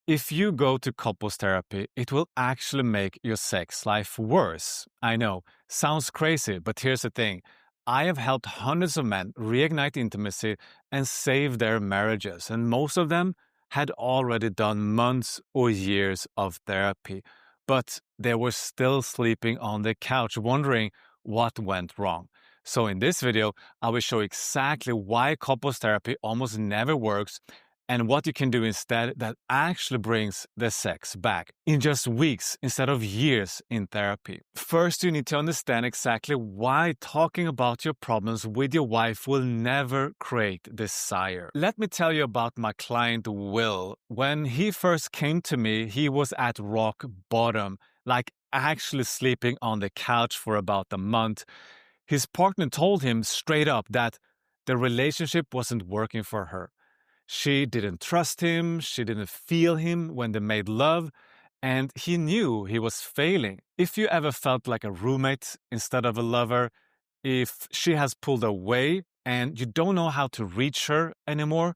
If you go to couples therapy, it will actually make your sex life worse. I know, sounds crazy, but here's the thing. I have helped hundreds of men reignite intimacy and save their marriages, and most of them had already done months or years of therapy, but they were still sleeping on the couch wondering what went wrong. So in this video, I will show exactly why couples therapy almost never works and what you can do instead that actually brings the sex back in just weeks instead of years in therapy. First, you need to understand exactly why talking about your problems with your wife will never create desire. Let me tell you about my client Will. When he first came to me, he was at rock bottom, like actually sleeping on the couch for about a month. His partner told him straight up that the relationship wasn't working for her. She didn't trust him, she didn't feel him when they made love, and he knew he was failing. If you ever felt like a roommate instead of a lover, if she has pulled away and you don't know how to reach her anymore,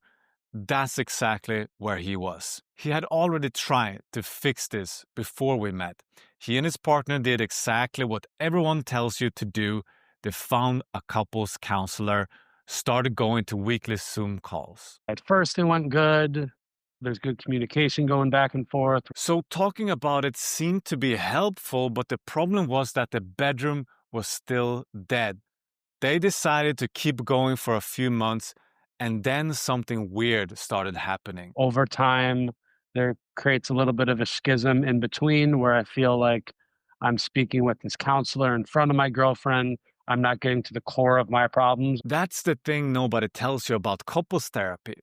that's exactly where he was. He had already tried to fix this before we met. He and his partner did exactly what everyone tells you to do. They found a couples counselor, started going to weekly Zoom calls. At first, it went good. There's good communication going back and forth. So talking about it seemed to be helpful, but the problem was that the bedroom was still dead. They decided to keep going for a few months, and then something weird started happening. Over time, there creates a little bit of a schism in between where I feel like I'm speaking with this counselor in front of my girlfriend. I'm not getting to the core of my problems. That's the thing nobody tells you about couples therapy.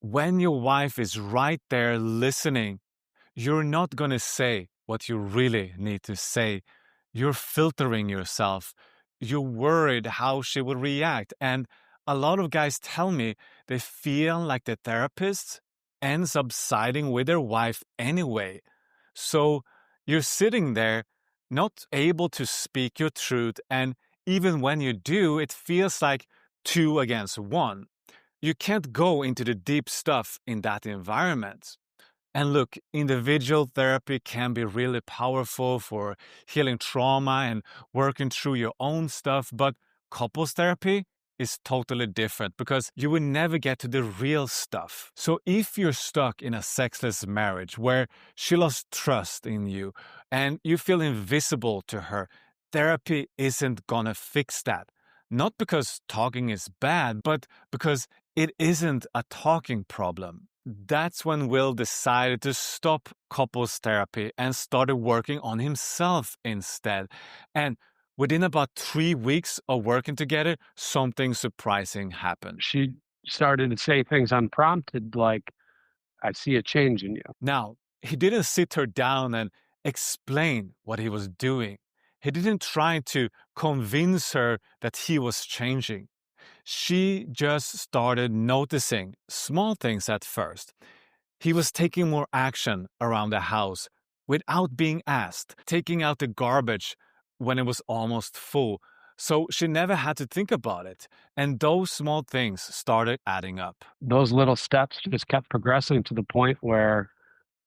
When your wife is right there listening, you're not going to say what you really need to say. You're filtering yourself. You're worried how she will react. And a lot of guys tell me they feel like the therapist ends up siding with their wife anyway. So you're sitting there, not able to speak your truth. And even when you do, it feels like two against one. You can't go into the deep stuff in that environment. And look, individual therapy can be really powerful for healing trauma and working through your own stuff, but couples therapy is totally different because you will never get to the real stuff. So if you're stuck in a sexless marriage where she lost trust in you and you feel invisible to her, therapy isn't gonna fix that. Not because talking is bad, but because it isn't a talking problem. That's when Will decided to stop couples therapy and started working on himself instead. And within about 3 weeks of working together, something surprising happened. She started to say things unprompted, like, I see a change in you. Now, he didn't sit her down and explain what he was doing. He didn't try to convince her that he was changing. She just started noticing small things at first. He was taking more action around the house without being asked, taking out the garbage when it was almost full. So she never had to think about it. And those small things started adding up. Those little steps just kept progressing to the point where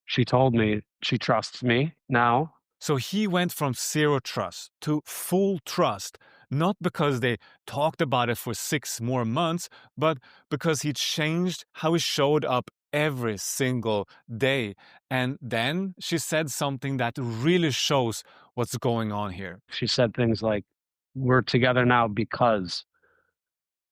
she told me she trusts me now. So he went from zero trust to full trust, not because they talked about it for 6 more months, but because he changed how he showed up every single day. And then she said something that really shows what's going on here. She said things like, we're together now because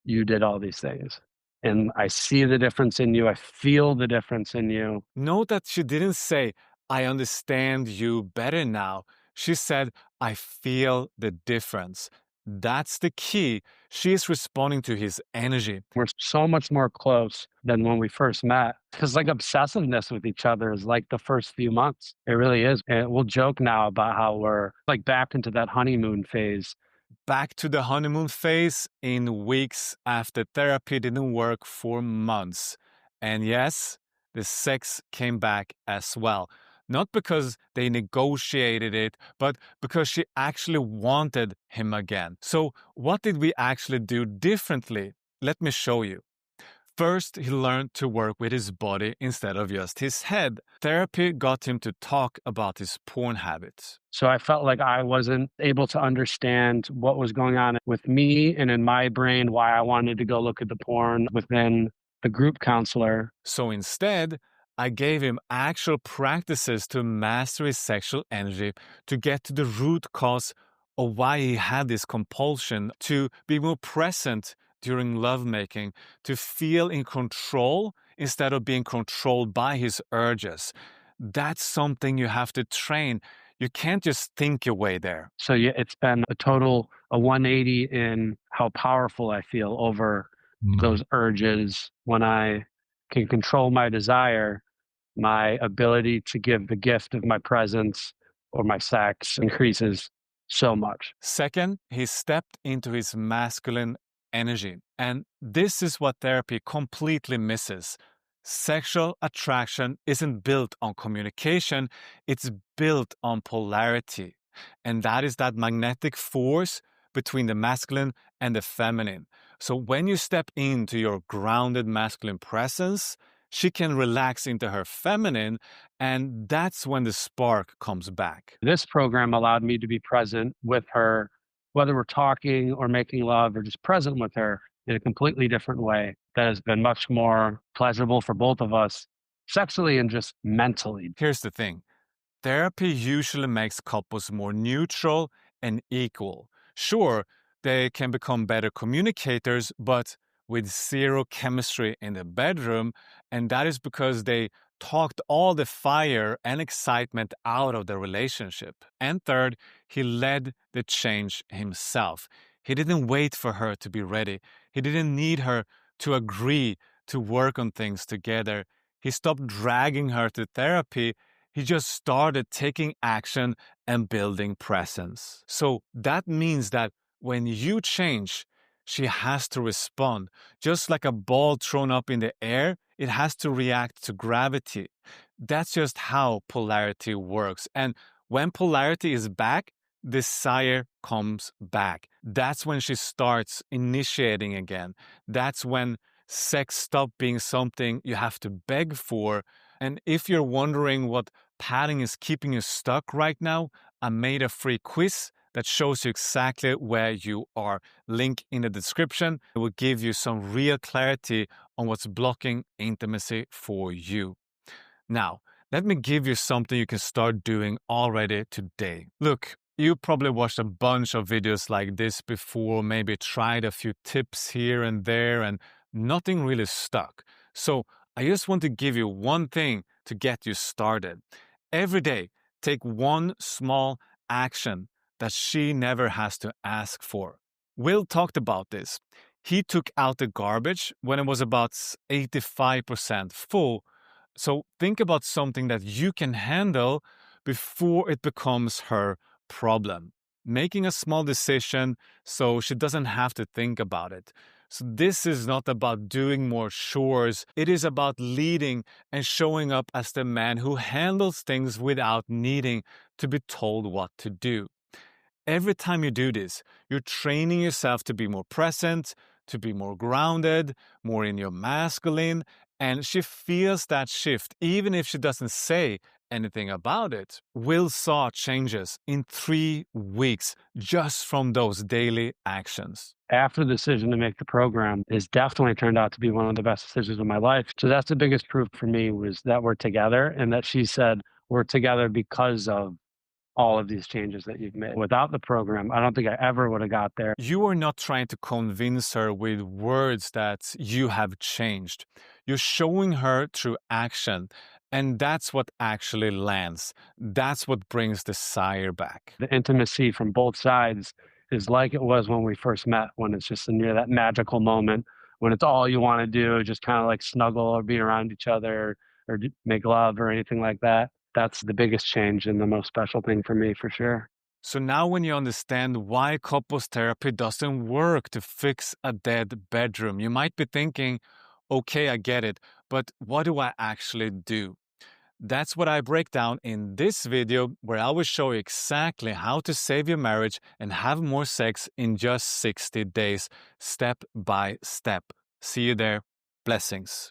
you did all these things. And I see the difference in you. I feel the difference in you. Note that she didn't say, I understand you better now. She said, I feel the difference. That's the key. She is responding to his energy. We're so much more close than when we first met. Because like obsessiveness with each other is like the first few months. It really is. And we'll joke now about how we're like back into that honeymoon phase. Back to the honeymoon phase in weeks after therapy didn't work for months. And yes, the sex came back as well. Not because they negotiated it, but because she actually wanted him again. So what did we actually do differently? Let me show you. First, he learned to work with his body instead of just his head. Therapy got him to talk about his porn habits. So I felt like I wasn't able to understand what was going on with me and in my brain, why I wanted to go look at the porn within the group counselor. So instead, I gave him actual practices to master his sexual energy, to get to the root cause of why he had this compulsion, to be more present during lovemaking, to feel in control instead of being controlled by his urges. That's something you have to train. You can't just think your way there. So yeah, it's been a 180 in how powerful I feel over those urges. When I can control my desire, my ability to give the gift of my presence or my sex increases so much. Second, he stepped into his masculine energy. And this is what therapy completely misses. Sexual attraction isn't built on communication, it's built on polarity. And that is that magnetic force between the masculine and the feminine. So when you step into your grounded masculine presence, she can relax into her feminine, and that's when the spark comes back. This program allowed me to be present with her, whether we're talking or making love or just present with her in a completely different way that has been much more pleasurable for both of us, sexually and just mentally. Here's the thing. Therapy usually makes couples more neutral and equal. Sure, they can become better communicators, but with zero chemistry in the bedroom, and that is because they talked all the fire and excitement out of the relationship. And third, he led the change himself. He didn't wait for her to be ready. He didn't need her to agree to work on things together. He stopped dragging her to therapy. He just started taking action and building presence. So that means that when you change, she has to respond. Just like a ball thrown up in the air, it has to react to gravity. That's just how polarity works. And when polarity is back, desire comes back. That's when she starts initiating again. That's when sex stops being something you have to beg for. And if you're wondering what padding is keeping you stuck right now, I made a free quiz that shows you exactly where you are. Link in the description. It will give you some real clarity on what's blocking intimacy for you. Now, let me give you something you can start doing already today. Look, you probably watched a bunch of videos like this before, maybe tried a few tips here and there, and nothing really stuck. So I just want to give you one thing to get you started. Every day, take one small action that she never has to ask for. Will talked about this. He took out the garbage when it was about 85% full. So think about something that you can handle before it becomes her problem. Making a small decision so she doesn't have to think about it. So this is not about doing more chores. It is about leading and showing up as the man who handles things without needing to be told what to do. Every time you do this, you're training yourself to be more present, to be more grounded, more in your masculine, and she feels that shift even if she doesn't say anything about it. Will saw changes in 3 weeks just from those daily actions. After the decision to make the program has definitely turned out to be one of the best decisions of my life. So that's the biggest proof for me, was that we're together, and that she said we're together because of all of these changes that you've made. Without the program, I don't think I ever would have got there. You are not trying to convince her with words that you have changed. You're showing her through action, and that's what actually lands. That's what brings desire back. The intimacy from both sides is like it was when we first met, when it's just near that magical moment, when it's all you want to do, just kind of like snuggle or be around each other or make love or anything like that. That's the biggest change and the most special thing for me, for sure. So now when you understand why couples therapy doesn't work to fix a dead bedroom, you might be thinking, okay, I get it, but what do I actually do? That's what I break down in this video, where I will show you exactly how to save your marriage and have more sex in just 60 days, step by step. See you there. Blessings.